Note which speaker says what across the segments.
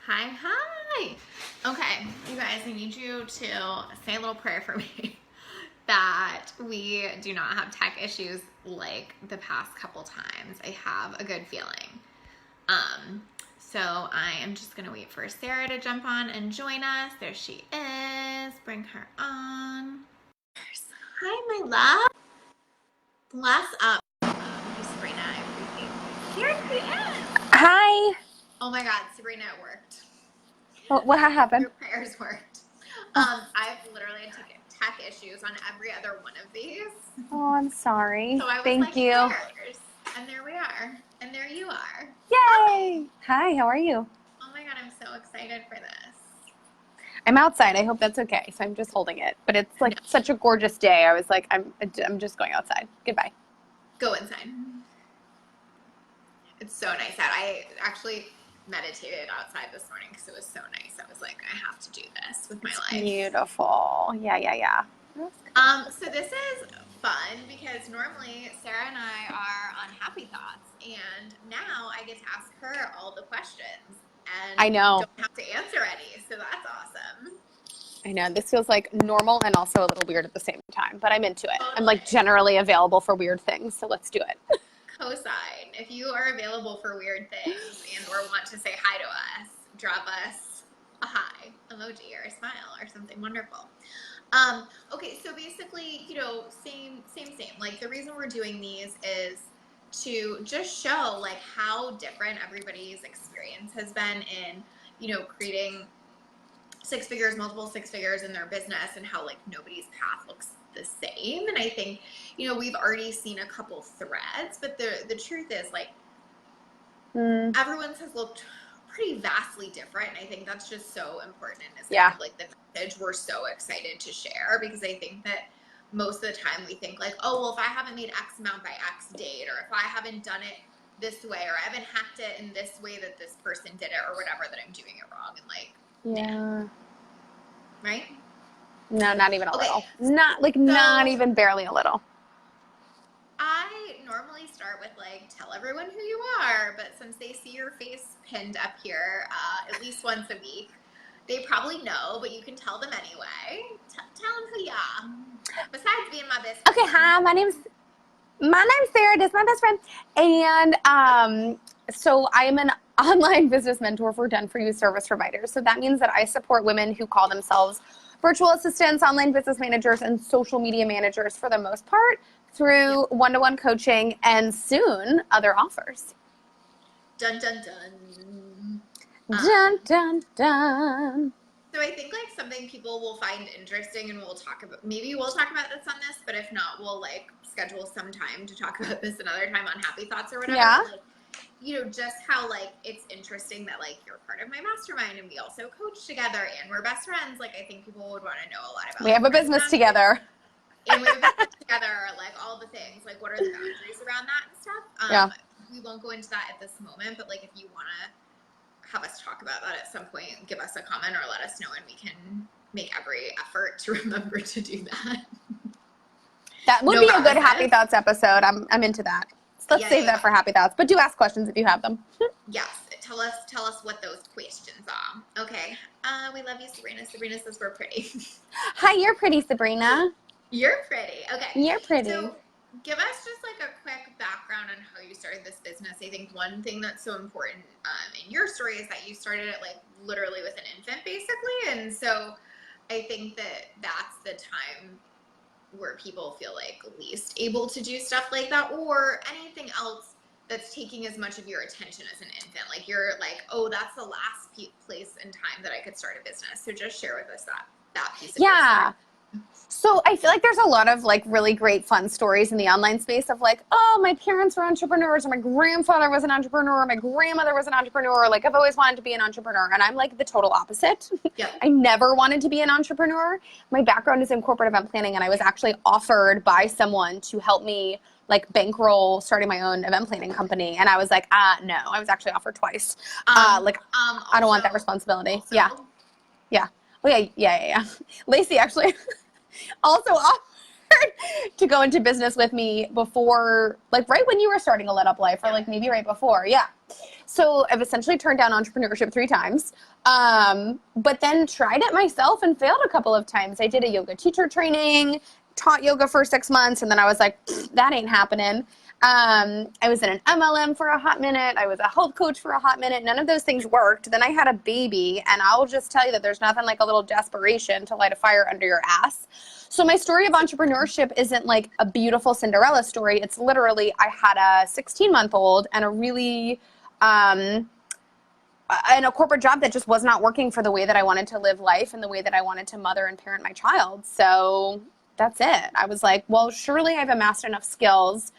Speaker 1: Hi, hi. Okay, you guys, I need you to say a little prayer for me that we do not have tech issues like the past couple times. I have a good feeling. So I am just gonna wait for Sarah to jump on and join us. There she is. Bring her on. Hi, my love. Bless up. Sabrina, I appreciate you. Here she is.
Speaker 2: Hi.
Speaker 1: Oh my God, Sabrina, it worked.
Speaker 2: What happened?
Speaker 1: Your prayers worked. I've literally had tech issues on every other one of these.
Speaker 2: Oh, I'm sorry.
Speaker 1: So I was
Speaker 2: Thank
Speaker 1: like,
Speaker 2: you.
Speaker 1: prayers. And there we are. And there you are.
Speaker 2: Yay. Hi, how are you?
Speaker 1: Oh my God, I'm so excited for this.
Speaker 2: I'm outside. I hope that's okay. So I'm just holding it. But it's like such a gorgeous day. I was like, I'm just going outside. Goodbye.
Speaker 1: Go inside. It's so nice out. I actually meditated outside this morning because it was so nice. I was like, I have to do this with my life.
Speaker 2: Beautiful. Yeah.
Speaker 1: So this is fun because normally Sarah and I are on Happy Thoughts, and now I get to ask her all the questions, and
Speaker 2: I know.
Speaker 1: don't have to answer any. So that's awesome.
Speaker 2: I know. This feels like normal and also a little weird at the same time, but I'm into it.
Speaker 1: Totally.
Speaker 2: I'm like generally available for weird things, so let's do it.
Speaker 1: Cosign. If you are available for weird things and or want to say hi to us, drop us a hi emoji or a smile or something wonderful. Okay, so basically, same. Like the reason we're doing these is to just show like how different everybody's experience has been in, creating six figures, multiple six figures in their business, and how like nobody's path looks the same. And I think, we've already seen a couple threads, but the truth is like everyone's has looked pretty vastly different. And I think that's just so important. And it's kind of like the message we're so excited to share, because I think that most of the time we think like, oh, well, if I haven't made X amount by X date, or if I haven't done it this way, or I haven't hacked it in this way that this person did it, or whatever, that I'm doing it wrong. And like,
Speaker 2: Yeah.
Speaker 1: Right?
Speaker 2: No, not even a little. Not even barely a little.
Speaker 1: I normally start with like, tell everyone who you are, but since they see your face pinned up here at least once a week, they probably know, but you can tell them anyway. Tell them who you are. Besides being my best friend.
Speaker 2: Okay, hi, my name's Sarah. This is my best friend. And so I am an online business mentor for done-for-you service providers. So that means that I support women who call themselves virtual assistants, online business managers, and social media managers for the most part through one-to-one coaching and soon other offers.
Speaker 1: Dun, dun, dun.
Speaker 2: Dun, dun, dun.
Speaker 1: So I think like something people will find interesting, and we'll talk about this on this, but if not, we'll like schedule some time to talk about this another time on Happy Thoughts or whatever.
Speaker 2: Yeah.
Speaker 1: Like, just how like it's interesting that like you're part of my mastermind and we also coach together and we're best friends. Like I think people would want to know a lot about.
Speaker 2: We have a business together.
Speaker 1: And we have a business together, like all the things. Like what are the boundaries around that and stuff? We won't go into that at this moment, but like if you want to have us talk about that at some point, give us a comment or let us know, and we can make every effort to remember to do that.
Speaker 2: That would be a good Happy Thoughts episode. I'm into that. So let's save that for Happy Thoughts, but do ask questions if you have them.
Speaker 1: Yes, tell us what those questions are. Okay, we love you, Sabrina. Sabrina says we're pretty.
Speaker 2: Hi, you're pretty, Sabrina.
Speaker 1: You're pretty. Okay.
Speaker 2: You're pretty.
Speaker 1: So give us just like a quick background on how you started this business. I think one thing that's so important in your story is that you started it like literally with an infant, basically. And so I think that that's the time where people feel like least able to do stuff like that, or anything else that's taking as much of your attention as an infant. Like you're like, oh, that's the last place in time that I could start a business. So just share with us that piece of your story.
Speaker 2: So I feel like there's a lot of like really great fun stories in the online space of like, oh, my parents were entrepreneurs, or my grandfather was an entrepreneur, or my grandmother was an entrepreneur. Like I've always wanted to be an entrepreneur, and I'm like the total opposite.
Speaker 1: Yep.
Speaker 2: I never wanted to be an entrepreneur. My background is in corporate event planning, and I was actually offered by someone to help me like bankroll starting my own event planning company. And I was like, no, I was actually offered twice. I don't want that responsibility.
Speaker 1: Also,
Speaker 2: Yeah. Oh yeah. Lacey actually also offered to go into business with me before, like right when you were starting a Lit Up Life, or like maybe right before. Yeah. So I've essentially turned down entrepreneurship 3 times, but then tried it myself and failed a couple of times. I did a yoga teacher training, taught yoga for 6 months, and then I was like, that ain't happening. I was in an MLM for a hot minute. I was a health coach for a hot minute. None of those things worked. Then I had a baby, and I'll just tell you that there's nothing like a little desperation to light a fire under your ass. So my story of entrepreneurship isn't like a beautiful Cinderella story. It's literally I had a 16-month-old and a really in a corporate job that just was not working for the way that I wanted to live life and the way that I wanted to mother and parent my child. So that's it. I was like, well, surely I've amassed enough skills.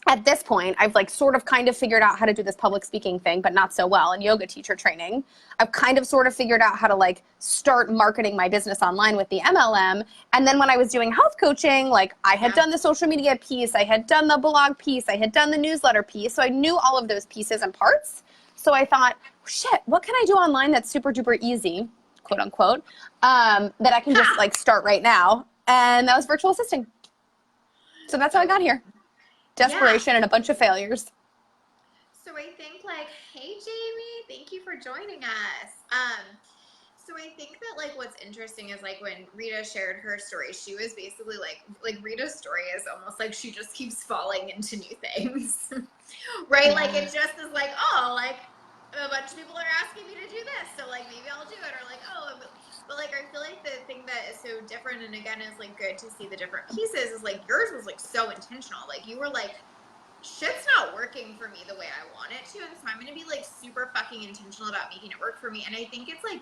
Speaker 2: At this point, I've like sort of kind of figured out how to do this public speaking thing, but not so well in yoga teacher training. I've kind of sort of figured out how to like start marketing my business online with the MLM. And then when I was doing health coaching, like I had done the social media piece, I had done the blog piece, I had done the newsletter piece. So I knew all of those pieces and parts. So I thought, shit, what can I do online that's super duper easy, quote unquote, that I can just like start right now. And that was virtual assisting. So that's how I got here. Desperation and a bunch of failures.
Speaker 1: So I think like, hey Jamie, thank you for joining us. So I think that like what's interesting is like when Rita shared her story, she was basically like Rita's story is almost like she just keeps falling into new things, right? Like it just is like, oh, like a bunch of people are asking me to do this, so like maybe I'll do it, or like, oh, but like I feel like the thing that is so different, and again is like good to see the different pieces, is like yours was like so intentional. Like you were like, shit's not working for me the way I want it to, and so I'm gonna be like super fucking intentional about making it work for me. And I think it's like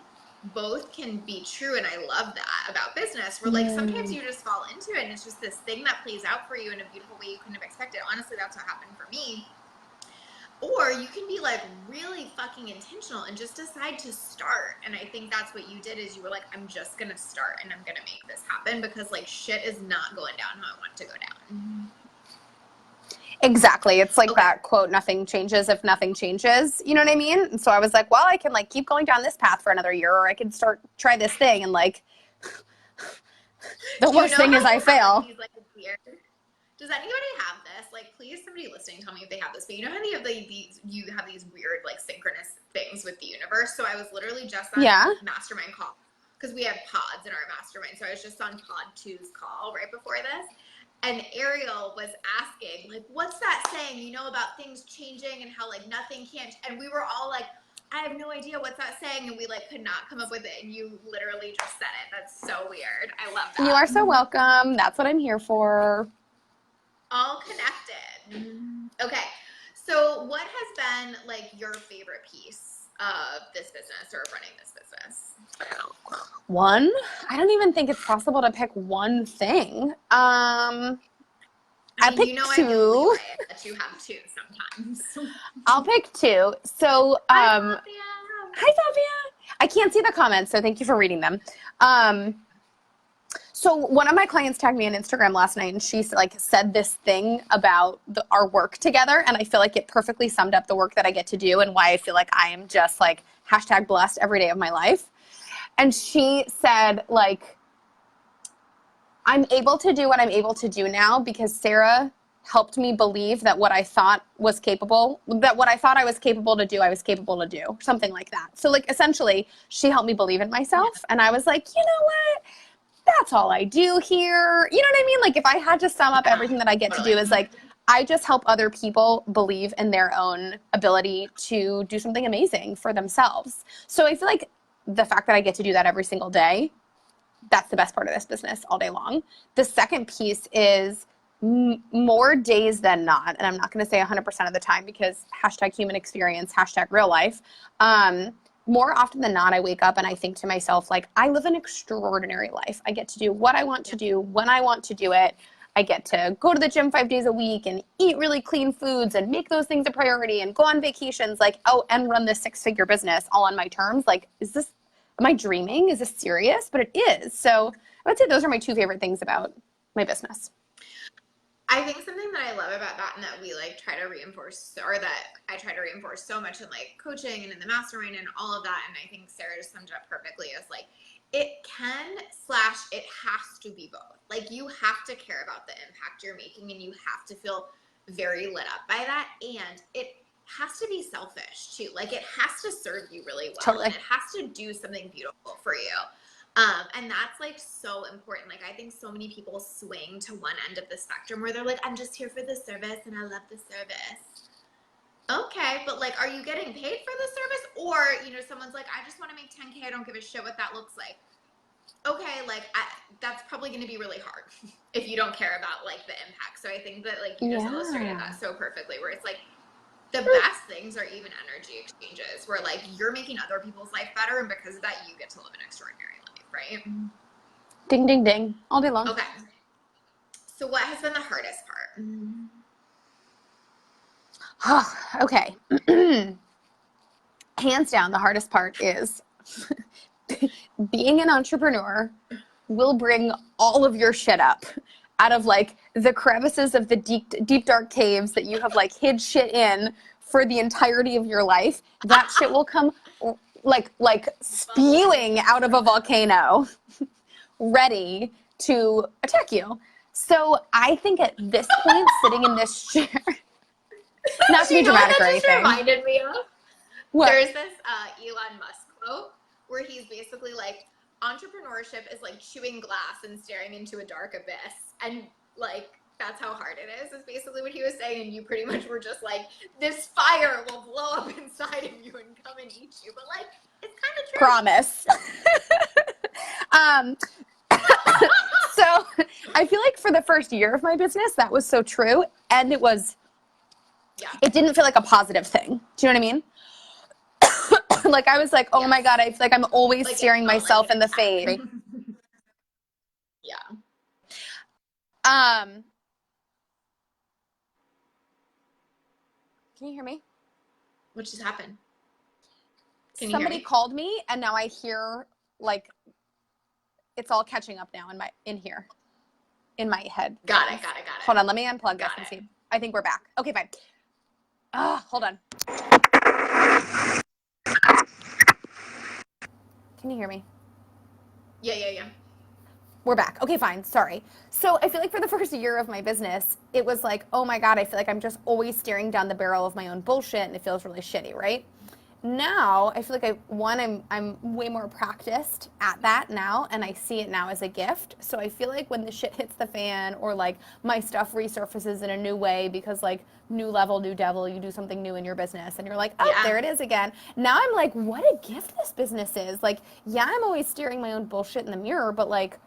Speaker 1: both can be true, and I love that about business, where like sometimes you just fall into it and it's just this thing that plays out for you in a beautiful way you couldn't have expected. Honestly, that's what happened for me. Or you can be like really fucking intentional and just decide to start. And I think that's what you did, is you were like, I'm just gonna start and I'm gonna make this happen, because like shit is not going down how I want it to go down.
Speaker 2: Exactly. It's like that quote, nothing changes if nothing changes. You know what I mean? And so I was like, well, I can like keep going down this path for another year, or I can try this thing. And like, the worst thing is I fail.
Speaker 1: Does anybody have this? Like, please, somebody listening, tell me if they have this. But you know how you have these weird, like, synchronous things with the universe? So I was literally just on mastermind call, because we have pods in our mastermind. So I was just on pod 2's call right before this. And Ariel was asking, like, what's that saying, you know, about things changing and how, like, nothing can't. And we were all like, I have no idea what's that saying. And we, like, could not come up with it. And you literally just said it. That's so weird. I love that.
Speaker 2: You are so welcome. That's what I'm here for.
Speaker 1: All connected. Okay. So what has been, like, your favorite piece of this business or of running this business?
Speaker 2: One? I don't even think it's possible to pick one thing. I mean, pick two.
Speaker 1: That you have two sometimes.
Speaker 2: I'll pick two. So, hi, Sophia. I can't see the comments, so thank you for reading them. So one of my clients tagged me on Instagram last night, and she like said this thing about our work together, and I feel like it perfectly summed up the work that I get to do and why I feel like I am just like #blessed every day of my life. And she said, like, I'm able to do what I'm able to do now because Sara helped me believe that what I thought I was capable to do, I was capable to do. Something like that. So, like, essentially, she helped me believe in myself. And I was like, you know what? That's all I do here. You know what I mean? Like, if I had to sum up everything that I get to do is, like, I just help other people believe in their own ability to do something amazing for themselves. So I feel like the fact that I get to do that every single day, that's the best part of this business all day long. The second piece is more days than not, and I'm not going to say 100% of the time because #human experience, #real life. More often than not, I wake up and I think to myself, like, I live an extraordinary life. I get to do what I want to do when I want to do it. I get to go to the gym 5 days a week and eat really clean foods and make those things a priority and go on vacations, like, and run this 6-figure business all on my terms. Like, am I dreaming? Is this serious? But it is. So I would say those are my 2 favorite things about my business.
Speaker 1: I think something that I love about that, and that we like try to reinforce, or that I try to reinforce so much in like coaching and in the mastermind and all of that, and I think Sara just summed it up perfectly, is like, it has to be both. Like, you have to care about the impact you're making, and you have to feel very lit up by that, and it has to be selfish too. Like it has to serve you really well.
Speaker 2: Totally.
Speaker 1: And it has to do something beautiful for you. And that's like so important. Like I think so many people swing to one end of the spectrum where they're like, I'm just here for the service and I love the service. Okay, but like, are you getting paid for the service? Or, you know, someone's like, I just want to make 10K. I don't give a shit what that looks like. Okay, like that's probably going to be really hard if you don't care about like the impact. So I think that like you just illustrated that so perfectly, where it's like the best things are even energy exchanges where like you're making other people's life better, and because of that you get to live an extraordinary life, right?
Speaker 2: Ding, ding, ding. All day long.
Speaker 1: Okay. So what has been the hardest part?
Speaker 2: Okay. Hands down, the hardest part is being an entrepreneur will bring all of your shit up out of like the crevices of the deep dark caves that you have like hid shit in for the entirety of your life. That shit will come like spewing out of a volcano ready to attack you. So I think at this point, sitting in this chair, not to be dramatic or anything.
Speaker 1: Reminded me of?
Speaker 2: What?
Speaker 1: There's this Elon Musk quote where he's basically like, entrepreneurship is like chewing glass and staring into a dark abyss, and like that's how hard it is basically what he was saying. And you pretty much were just like, this fire will blow up inside of you and come and eat you, but like it's kind of true.
Speaker 2: Promise. So I feel like for the first year of my business that was so true, and it didn't feel like a positive thing. Do you know what I mean? Like I was like, oh my God, I feel like I'm always like staring myself in the face.
Speaker 1: Yeah.
Speaker 2: Can you hear me?
Speaker 1: What just happened?
Speaker 2: Somebody called me, and now I hear like it's all catching up now in here in my head.
Speaker 1: Got it.
Speaker 2: Hold on, let me unplug this and see. I think we're back. Okay, fine. Hold on. Can you hear me?
Speaker 1: Yeah.
Speaker 2: We're back. Okay, fine. Sorry. So I feel like for the first year of my business, it was like, oh my God, I feel like I'm just always staring down the barrel of my own bullshit, and it feels really shitty, right? Now I feel like I'm way more practiced at that now, and I see it now as a gift. So I feel like when the shit hits the fan, or like my stuff resurfaces in a new way because like new level, new devil, you do something new in your business and you're like, oh, there it is again. Now I'm like, what a gift this business is. Like, yeah, I'm always staring my own bullshit in the mirror, but like,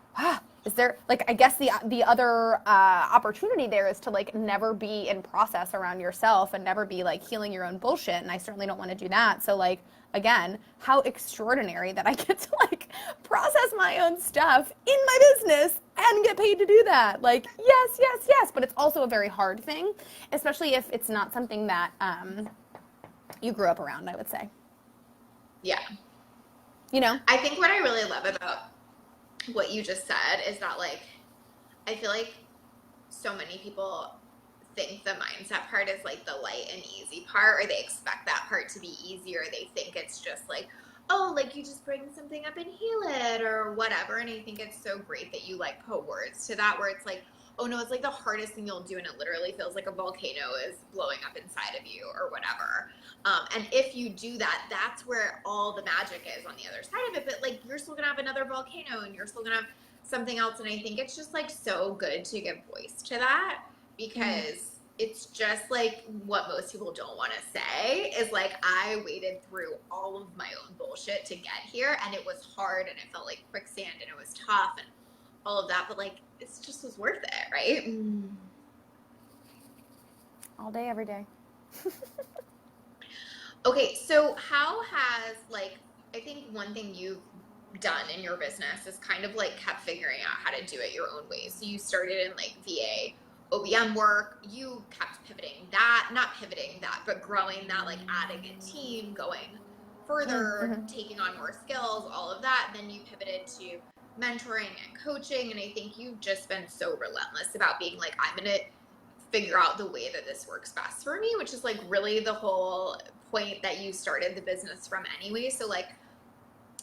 Speaker 2: is there like, I guess the other opportunity there is to like never be in process around yourself and never be like healing your own bullshit, and I certainly don't want to do that. So like, again, how extraordinary that I get to like process my own stuff in my business and get paid to do that. Like, yes, but it's also a very hard thing, especially if it's not something that you grew up around, I would say.
Speaker 1: Yeah.
Speaker 2: You know?
Speaker 1: I think what I really love about what you just said is that like I feel like so many people think the mindset part is like the light and easy part, or they expect that part to be easy, or they think it's just like, oh, like you just bring something up and heal it or whatever. And I think it's so great that you like put words to that, where it's like, oh no, it's like the hardest thing you'll do and it literally feels like a volcano is blowing up inside of you or whatever. And if you do that, that's where all the magic is on the other side of it. But like you're still gonna have another volcano and you're still gonna have something else. And I think it's just like so good to give voice to that, because it's just like what most people don't want to say is like, I waded through all of my own bullshit to get here, and it was hard and it felt like quicksand and it was tough and all of that, but like it just was worth it, right?
Speaker 2: All day, every day.
Speaker 1: Okay, so how has like, I think one thing you've done in your business is kind of like kept figuring out how to do it your own way. So you started in like VA OBM work, you kept pivoting that, not pivoting that, but growing that, like adding a team, going further, taking on more skills, all of that. Then you pivoted to mentoring and coaching, and I think you've just been so relentless about being like, I'm gonna figure out the way that this works best for me, which is like really the whole point that you started the business from anyway. So like,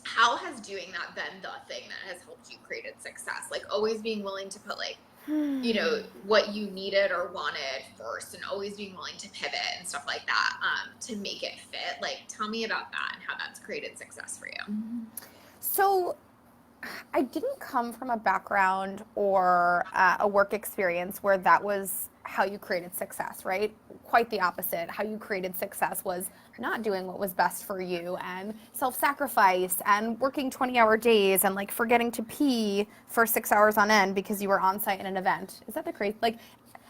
Speaker 1: how has doing that been the thing that has helped you create success? Like always being willing to put like you know, what you needed or wanted first, and always being willing to pivot and stuff like that, to make it fit. Like, tell me about that and how that's created success for you.
Speaker 2: So I didn't come from a background or a work experience where that was how you created success, right? Quite the opposite. How you created success was not doing what was best for you and self-sacrifice and working 20-hour days and like forgetting to pee for 6 hours on end because you were on site in an event. Is that the crazy? Like,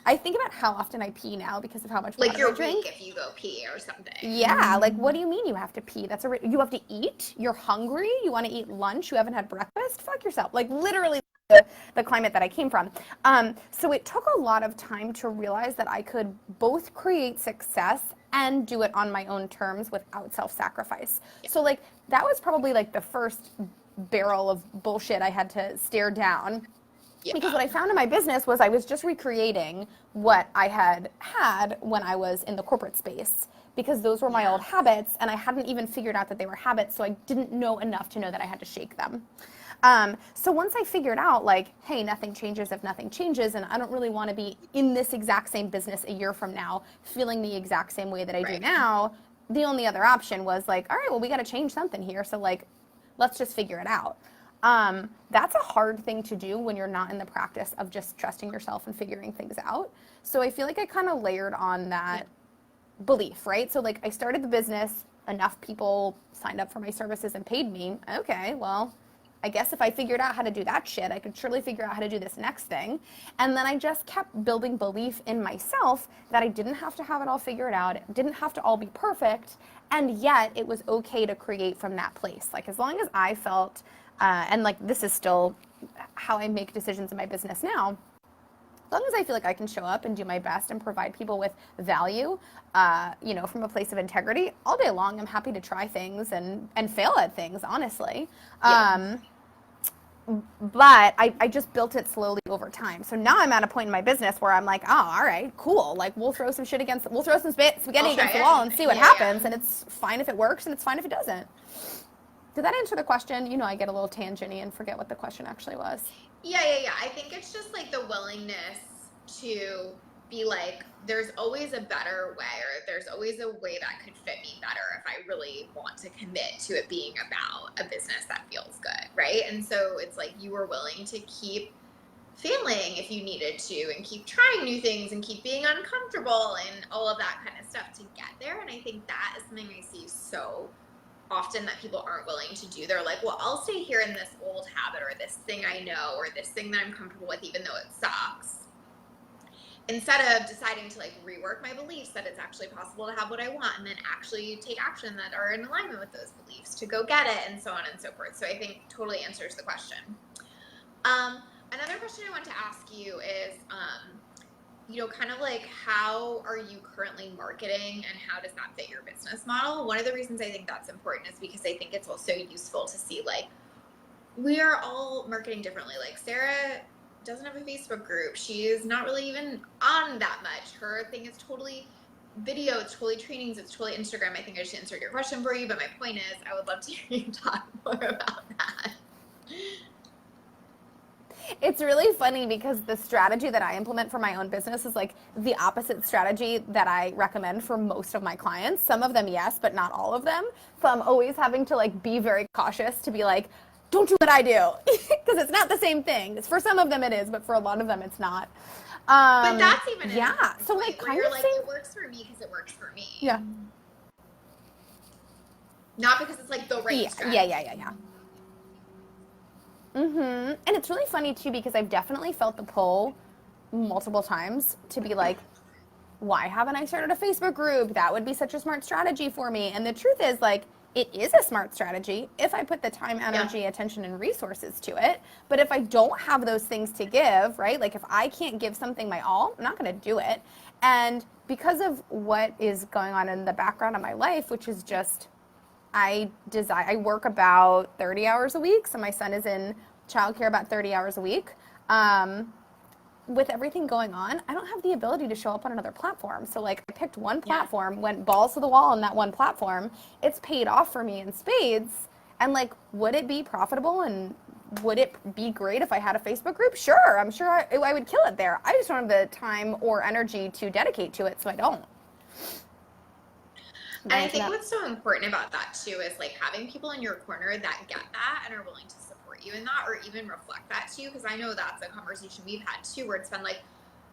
Speaker 2: I think about how often I pee now because of how much water
Speaker 1: Like your
Speaker 2: I drink.
Speaker 1: week if you go pee or something.
Speaker 2: Yeah, like what do you mean you have to pee? You have to eat. You're hungry. You want to eat lunch. You haven't had breakfast. Fuck yourself. Like literally the climate that I came from. So it took a lot of time to realize that I could both create success and do it on my own terms without self-sacrifice. Yeah. So like that was probably like the first barrel of bullshit I had to stare down. Yeah. Because what I found in my business was I was just recreating what I had when I was in the corporate space, because those were my old habits and I hadn't even figured out that they were habits, so I didn't know enough to know that I had to shake them. So once I figured out like, hey, nothing changes if nothing changes, and I don't really want to be in this exact same business a year from now feeling the exact same way that I do now, the only other option was like, all right, well, we got to change something here, so like, let's just figure it out. That's a hard thing to do when you're not in the practice of just trusting yourself and figuring things out. So I feel like I kind of layered on that belief, right? So like I started the business, enough people signed up for my services and paid me. Okay, well, I guess if I figured out how to do that shit, I could surely figure out how to do this next thing. And then I just kept building belief in myself that I didn't have to have it all figured out. It didn't have to all be perfect. And yet it was okay to create from that place. Like as long as I felt and like this is still how I make decisions in my business now. As long as I feel like I can show up and do my best and provide people with value, you know, from a place of integrity, all day long, I'm happy to try things and fail at things, honestly. Yeah. But I just built it slowly over time. So now I'm at a point in my business where I'm like, oh, all right, cool. Like we'll throw some spaghetti against the wall and see what happens. And it's fine if it works and it's fine if it doesn't. Did that answer the question? You know, I get a little tangenty and forget what the question actually was.
Speaker 1: Yeah. I think it's just like the willingness to be like, there's always a better way, or there's always a way that could fit me better if I really want to commit to it being about a business that feels good, right? And so it's like you were willing to keep failing if you needed to, and keep trying new things, and keep being uncomfortable and all of that kind of stuff to get there. And I think that is something I see so often that people aren't willing to do. They're like, well, I'll stay here in this old habit, or this thing I know, or this thing that I'm comfortable with, even though it sucks, instead of deciding to like rework my beliefs that it's actually possible to have what I want, and then actually take action that are in alignment with those beliefs to go get it, and so on and so forth. So I think totally answers the question. Another question I want to ask you is, you know, kind of like, how are you currently marketing, and how does that fit your business model? One of the reasons I think that's important is because I think it's also useful to see, like, we are all marketing differently. Like Sara doesn't have a Facebook group. She's not really even on that much. Her thing is totally video, it's totally trainings, it's totally Instagram. I think I just answered your question for you, but my point is, I would love to hear you talk more about that.
Speaker 2: It's really funny because the strategy that I implement for my own business is like the opposite strategy that I recommend for most of my clients. Some of them, yes, but not all of them. So I'm always having to like be very cautious to be like, don't do what I do, because it's not the same thing. For some of them it is, but for a lot of them it's not.
Speaker 1: But that's even
Speaker 2: so like
Speaker 1: kind of like, it works for me because it works for me.
Speaker 2: Yeah.
Speaker 1: Not because it's like the right strategy.
Speaker 2: Yeah. And it's really funny too, because I've definitely felt the pull multiple times to be like, why haven't I started a Facebook group? That would be such a smart strategy for me. And the truth is, like, it is a smart strategy if I put the time, energy, attention, and resources to it. But if I don't have those things to give, right? Like if I can't give something my all, I'm not going to do it. And because of what is going on in the background of my life, which is just, I work about 30 hours a week. So my son is in childcare about 30 hours a week. With everything going on, I don't have the ability to show up on another platform. So like I picked one platform, went balls to the wall on that one platform. It's paid off for me in spades. And like, would it be profitable and would it be great if I had a Facebook group? Sure, I'm sure I would kill it there. I just don't have the time or energy to dedicate to it, so I don't.
Speaker 1: And I think what's so important about that too is like having people in your corner that get that and are willing to support you in that, or even reflect that to you. Because I know that's a conversation we've had too, where it's been like,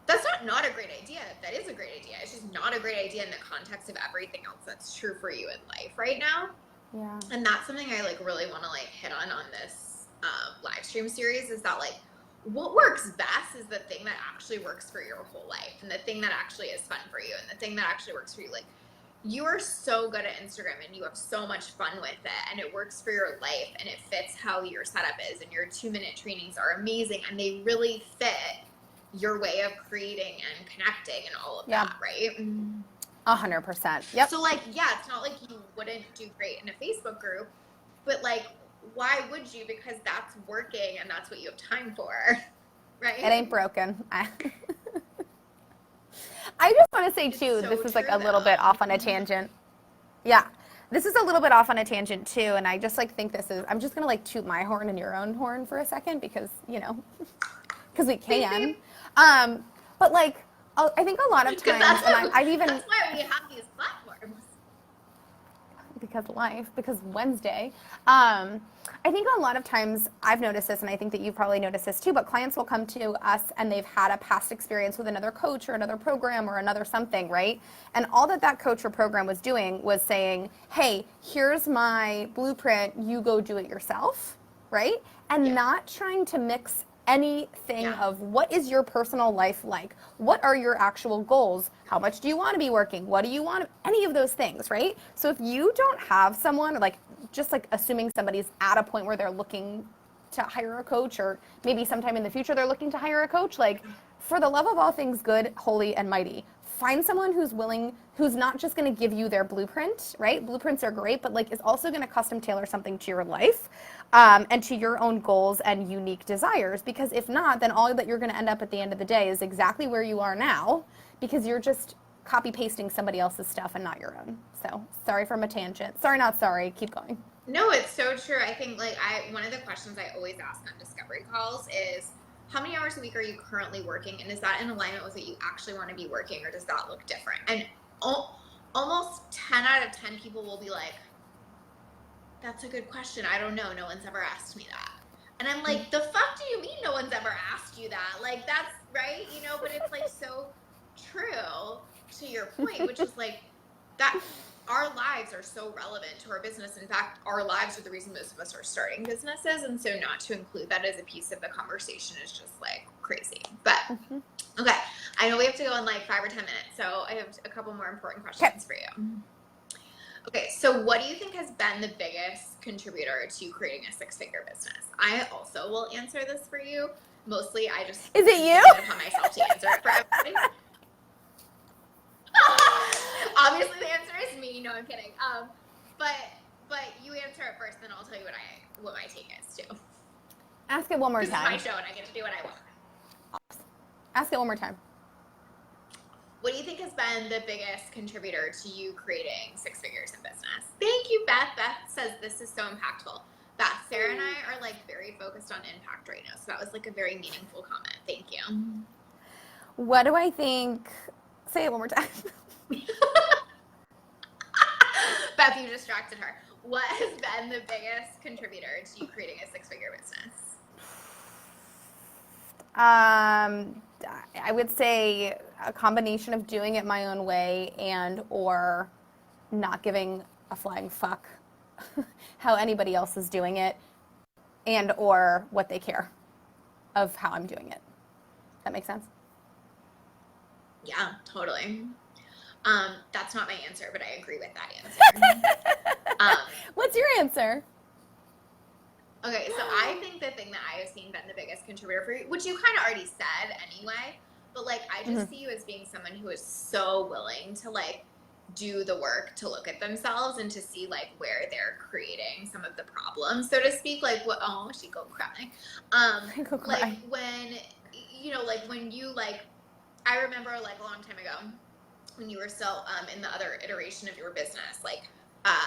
Speaker 1: that's not a great idea. That is a great idea. It's just not a great idea in the context of everything else that's true for you in life right now.
Speaker 2: Yeah.
Speaker 1: And that's something I like really want to like hit on this live stream series, is that like what works best is the thing that actually works for your whole life, and the thing that actually is fun for you, and the thing that actually works for you. Like, you are so good at Instagram and you have so much fun with it, and it works for your life, and it fits how your setup is, and your 2-minute trainings are amazing, and they really fit your way of creating and connecting and all of that, right?
Speaker 2: 100%. Yep.
Speaker 1: So like, yeah, it's not like you wouldn't do great in a Facebook group, but like, why would you? Because that's working and that's what you have time for, right?
Speaker 2: It ain't broken. I just want to say too, this is like a little bit off on a tangent. Yeah. This is a little bit off on a tangent too, and I just like think this is, I'm just going to like toot my horn and your own horn for a second because, you know, because we can. But like, I think a lot of times, and I've even...
Speaker 1: That's why we have these platforms.
Speaker 2: Because Wednesday. I think a lot of times I've noticed this, and I think that you've probably noticed this too, but clients will come to us and they've had a past experience with another coach or another program or another something, right? And all that coach or program was doing was saying, hey, here's my blueprint, you go do it yourself, right? And not trying to mix anything of what is your personal life like? What are your actual goals? How much do you want to be working? What do you want? Any of those things, right? So if you don't have someone, like just like assuming somebody's at a point where they're looking to hire a coach, or maybe sometime in the future they're looking to hire a coach, like for the love of all things good, holy, and mighty, find someone who's willing, who's not just going to give you their blueprint, right? Blueprints are great, but like is also going to custom tailor something to your life and to your own goals and unique desires. Because if not, then all that you're going to end up at the end of the day is exactly where you are now, because you're just copy pasting somebody else's stuff and not your own. So sorry for my tangent. Sorry, not sorry. Keep going.
Speaker 1: No, it's so true. I think like one of the questions I always ask on discovery calls is, how many hours a week are you currently working? And is that in alignment with what you actually want to be working, or does that look different? And almost 10 out of 10 people will be like, that's a good question. I don't know. No one's ever asked me that. And I'm like, the fuck do you mean no one's ever asked you that? Like, that's right, you know, but it's like so true to your point, which is like that our lives are so relevant to our business. In fact, our lives are the reason most of us are starting businesses. And so not to include that as a piece of the conversation is just like crazy. But okay, I know we have to go in like 5 or 10 minutes. So I have a couple more important questions for you. Okay, so what do you think has been the biggest contributor to creating a 6-figure business? I also will answer this for you. Mostly I just...
Speaker 2: Is it you?
Speaker 1: ...upon myself to answer it for everybody. Obviously the answer is me. No, I'm kidding. But you answer it first, then I'll tell you what my take is too.
Speaker 2: Ask it one more time.
Speaker 1: This is my show and I get to do what I want.
Speaker 2: Ask it one more time.
Speaker 1: What do you think has been the biggest contributor to you creating 6 figures in business? Thank you, Beth. Beth says this is so impactful. Beth, Sarah and I are like very focused on impact right now. So that was like a very meaningful comment. Thank you.
Speaker 2: What do I think? Say it one more time.
Speaker 1: Beth, you distracted her. What has been the biggest contributor to you creating a 6-figure business?
Speaker 2: I would say a combination of doing it my own way and or not giving a flying fuck how anybody else is doing it and or what they care of how I'm doing it. That makes sense?
Speaker 1: Yeah, totally. That's not my answer, but I agree with that answer.
Speaker 2: What's your answer?
Speaker 1: Okay, so I think the thing that I have seen been the biggest contributor for you, which you kind of already said anyway, but like I just see you as being someone who is so willing to like do the work to look at themselves and to see like where they're creating some of the problems, so to speak. Like what? Oh, she go cry.
Speaker 2: Go cry.
Speaker 1: Like when you know, like when you like, I remember like a long time ago when you were still in the other iteration of your business, like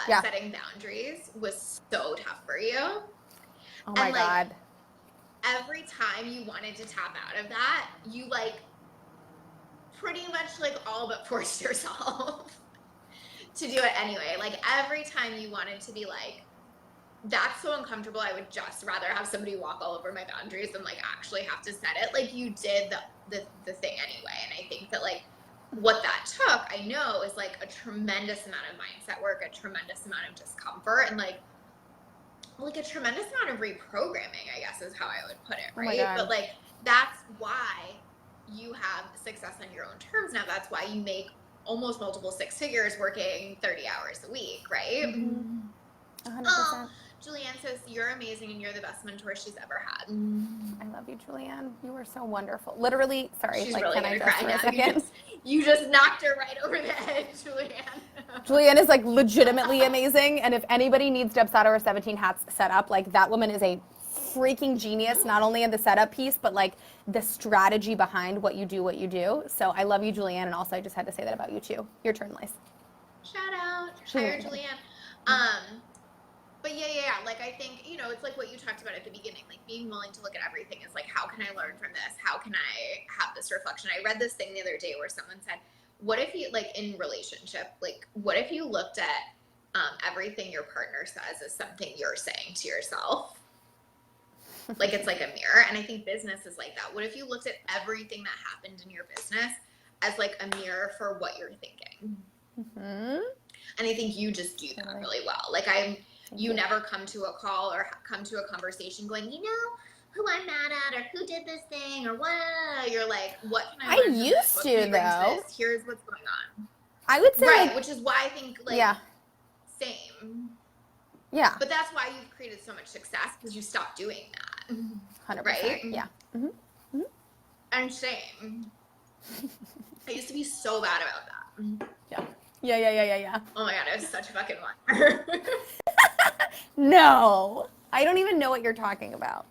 Speaker 1: setting boundaries was so tough for you.
Speaker 2: Oh my God.
Speaker 1: every time you wanted to tap out of that, you like pretty much like all but forced yourself to do it anyway. Like every time you wanted to be like, that's so uncomfortable, I would just rather have somebody walk all over my boundaries than like actually have to set it. Like you did the thing anyway. And I think that like what that took, I know, is like a tremendous amount of mindset work, a tremendous amount of discomfort, and like a tremendous amount of reprogramming, I guess is how I would put it, right?
Speaker 2: Oh,
Speaker 1: but like that's why you have success on your own terms now. That's why you make almost multiple six figures working 30 hours a week, right?
Speaker 2: 100%.
Speaker 1: Julianne says, you're amazing and you're the best mentor she's ever had.
Speaker 2: I love you, Julianne. You are so wonderful. Literally, sorry,
Speaker 1: She's
Speaker 2: like,
Speaker 1: really
Speaker 2: can I
Speaker 1: gonna
Speaker 2: just
Speaker 1: cry
Speaker 2: for a
Speaker 1: now.
Speaker 2: second?
Speaker 1: You just knocked her right over the head, Julianne.
Speaker 2: Julianne is like legitimately amazing. And if anybody needs Deb Sato or 17 Hats set up, like that woman is a freaking genius, not only in the setup piece, but like the strategy behind what you do. So I love you, Julianne. And also I just had to say that about you too. Your turn, Liz.
Speaker 1: Shout out. Hire Julianne. But yeah. Like, I think, you know, it's like what you talked about at the beginning, like being willing to look at everything is like, how can I learn from this? How can I have this reflection? I read this thing the other day where someone said, what if you, like in relationship, like what if you looked at everything your partner says as something you're saying to yourself? Like it's like a mirror. And I think business is like that. What if you looked at everything that happened in your business as like a mirror for what you're thinking? And I think you just do that really well. Like you never come to a call or come to a conversation going, you know who I'm mad at or who did this thing or what? You're like, what can I learn from
Speaker 2: used
Speaker 1: this?
Speaker 2: to though.
Speaker 1: Here's what's going on.
Speaker 2: I would say
Speaker 1: right,
Speaker 2: like,
Speaker 1: which is why I think like same.
Speaker 2: Yeah.
Speaker 1: But that's why you've created so much success because you stopped doing that.
Speaker 2: 100%.
Speaker 1: Right?
Speaker 2: Yeah.
Speaker 1: And same. I used to be so bad about that.
Speaker 2: Yeah.
Speaker 1: Oh my god, I was such a fucking liar.
Speaker 2: No, I don't even know what you're talking about.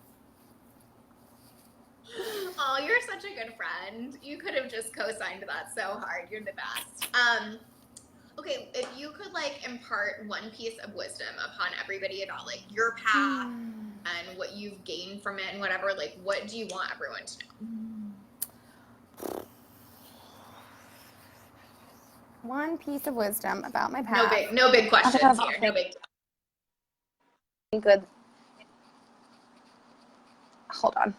Speaker 1: Oh, you're such a good friend. You could have just co-signed that so hard. You're the best. Okay, if you could like impart one piece of wisdom upon everybody about like your path and what you've gained from it and whatever, like what do you want everyone to know?
Speaker 2: One piece of wisdom about my path.
Speaker 1: No big questions here. No big.
Speaker 2: Good. Hold on.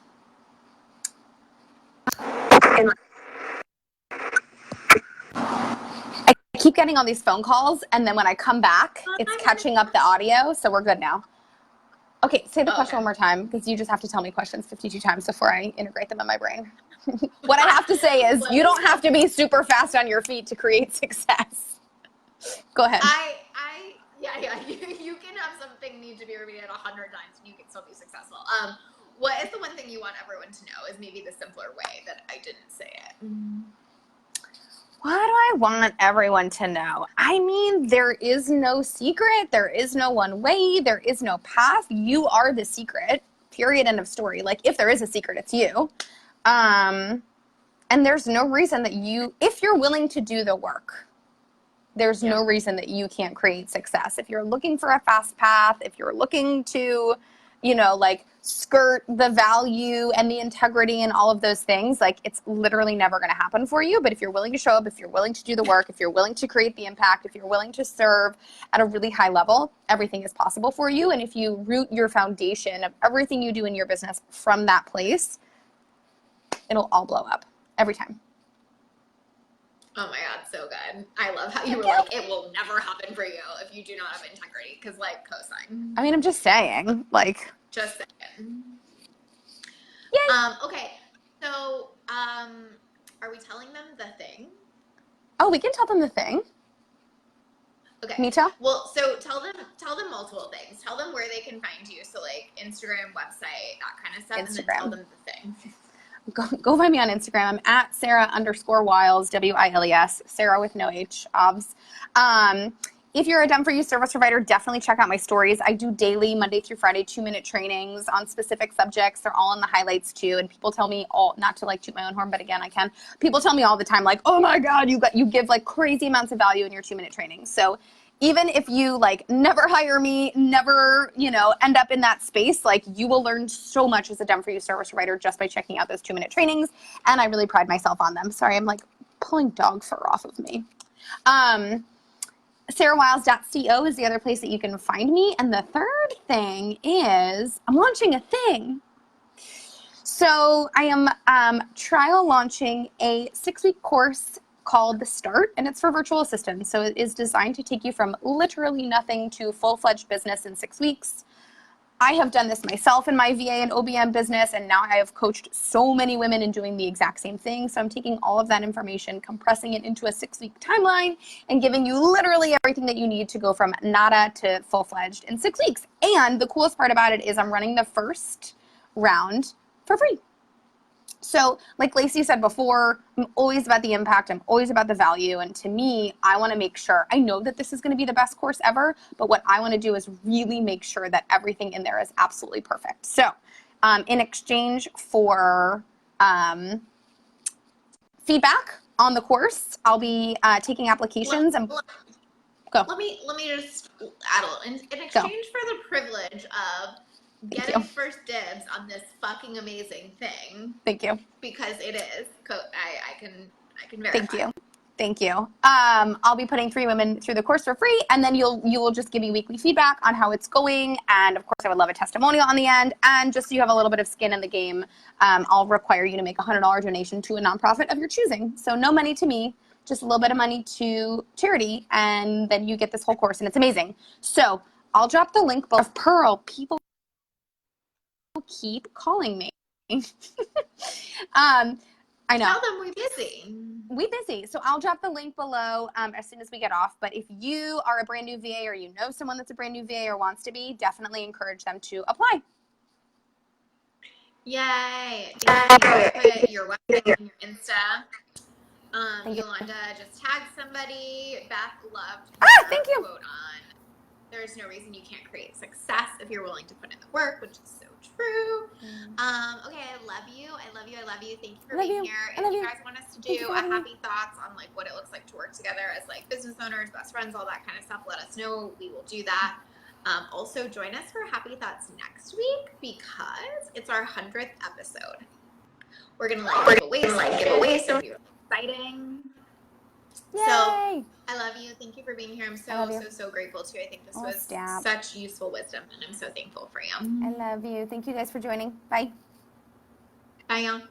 Speaker 2: I keep getting all these phone calls, and then when I come back, it's catching up the audio, so we're good now. Okay, say the question one more time, because you just have to tell me questions 52 times before I integrate them in my brain. What I have to say is, you don't have to be super fast on your feet to create success. Go ahead.
Speaker 1: Yeah. You can have something need to be repeated 100 times and you can still be successful. What is the one thing you want everyone to know is maybe the simpler way that I didn't say it?
Speaker 2: What do I want everyone to know? I mean, there is no secret. There is no one way. There is no path. You are the secret. Period. End of story. Like, if there is a secret, it's you. And there's no reason that if you're willing to do the work, there's no reason that you can't create success. If you're looking for a fast path, if you're looking to, like skirt the value and the integrity and all of those things, like it's literally never going to happen for you. But if you're willing to show up, if you're willing to do the work, if you're willing to create the impact, if you're willing to serve at a really high level, everything is possible for you. And if you root your foundation of everything you do in your business from that place, it'll all blow up every time.
Speaker 1: Oh my god, so good. I love how you were like, it will never happen for you if you do not have integrity, because like cosign.
Speaker 2: I mean, I'm just saying, like.
Speaker 1: Just saying.
Speaker 2: Yay.
Speaker 1: Okay, so are we telling them the thing?
Speaker 2: Oh, we can tell them the thing.
Speaker 1: Okay.
Speaker 2: Mita?
Speaker 1: Well, so tell them multiple things. Tell them where they can find you. So like Instagram, website, that kind of stuff.
Speaker 2: Instagram.
Speaker 1: And then tell them the thing.
Speaker 2: Go find me on Instagram. I'm at Sara_Wiles, Wiles, Sarah with no H, obs. If you're a Done For You service provider, definitely check out my stories. I do daily, Monday through Friday, 2-minute trainings on specific subjects. They're all in the highlights too. And people tell me not to like toot my own horn, but again, I can. People tell me all the time, like, oh my God, you give like crazy amounts of value in your 2-minute trainings. So even if you like never hire me, never, you know, end up in that space, like you will learn so much as a done for you service provider just by checking out those 2-minute trainings. And I really pride myself on them. Sorry, I'm like pulling dog fur off of me. SaraWiles.co is the other place that you can find me. And the third thing is I'm launching a thing. So I am trial launching a 6-week course called The Start, and it's for virtual assistants. So it is designed to take you from literally nothing to full-fledged business in 6 weeks. I have done this myself in my VA and OBM business, and now I have coached so many women in doing the exact same thing. So I'm taking all of that information, compressing it into a 6-week timeline, and giving you literally everything that you need to go from nada to full-fledged in 6 weeks. And the coolest part about it is I'm running the first round for free. So like Lacey said before, I'm always about the impact. I'm always about the value. And to me, I want to make sure, I know that this is going to be the best course ever, but what I want to do is really make sure that everything in there is absolutely perfect. So in exchange for feedback on the course, I'll be taking applications and go.
Speaker 1: Let me just add a little. In exchange for the privilege of getting first dibs on this fucking amazing thing.
Speaker 2: Thank you.
Speaker 1: Because it is. I can verify.
Speaker 2: Thank you. I'll be putting 3 women through the course for free, and then you will just give me weekly feedback on how it's going. And of course, I would love a testimonial on the end. And just so you have a little bit of skin in the game, I'll require you to make a $100 donation to a nonprofit of your choosing. So no money to me, just a little bit of money to charity, and then you get this whole course, and it's amazing. So I'll drop the link below. Pearl, people keep calling me. I know.
Speaker 1: Tell them we're busy.
Speaker 2: We busy. So I'll drop the link below as soon as we get off. But if you are a brand new VA or you know someone that's a brand new VA or wants to be, definitely encourage them to apply.
Speaker 1: Yay. Put your website and your Insta. Yolanda just tagged somebody. Beth loved
Speaker 2: thank you.
Speaker 1: Quote on. There's no reason you can't create success if you're willing to put in the work, which is so true. Okay, I love you. Thank you for being here. If you guys want us to do a happy thoughts on like what it looks like to work together as like business owners, best friends, all that kind of stuff, let us know. We will do that. Also join us for happy thoughts next week because it's our 100th episode. We're gonna give away some exciting. Yay. So I love you. Thank you for being here. I'm so grateful too. I think this was such useful wisdom, and I'm so thankful for you.
Speaker 2: I love you. Thank you guys for joining. Bye.
Speaker 1: Bye, y'all.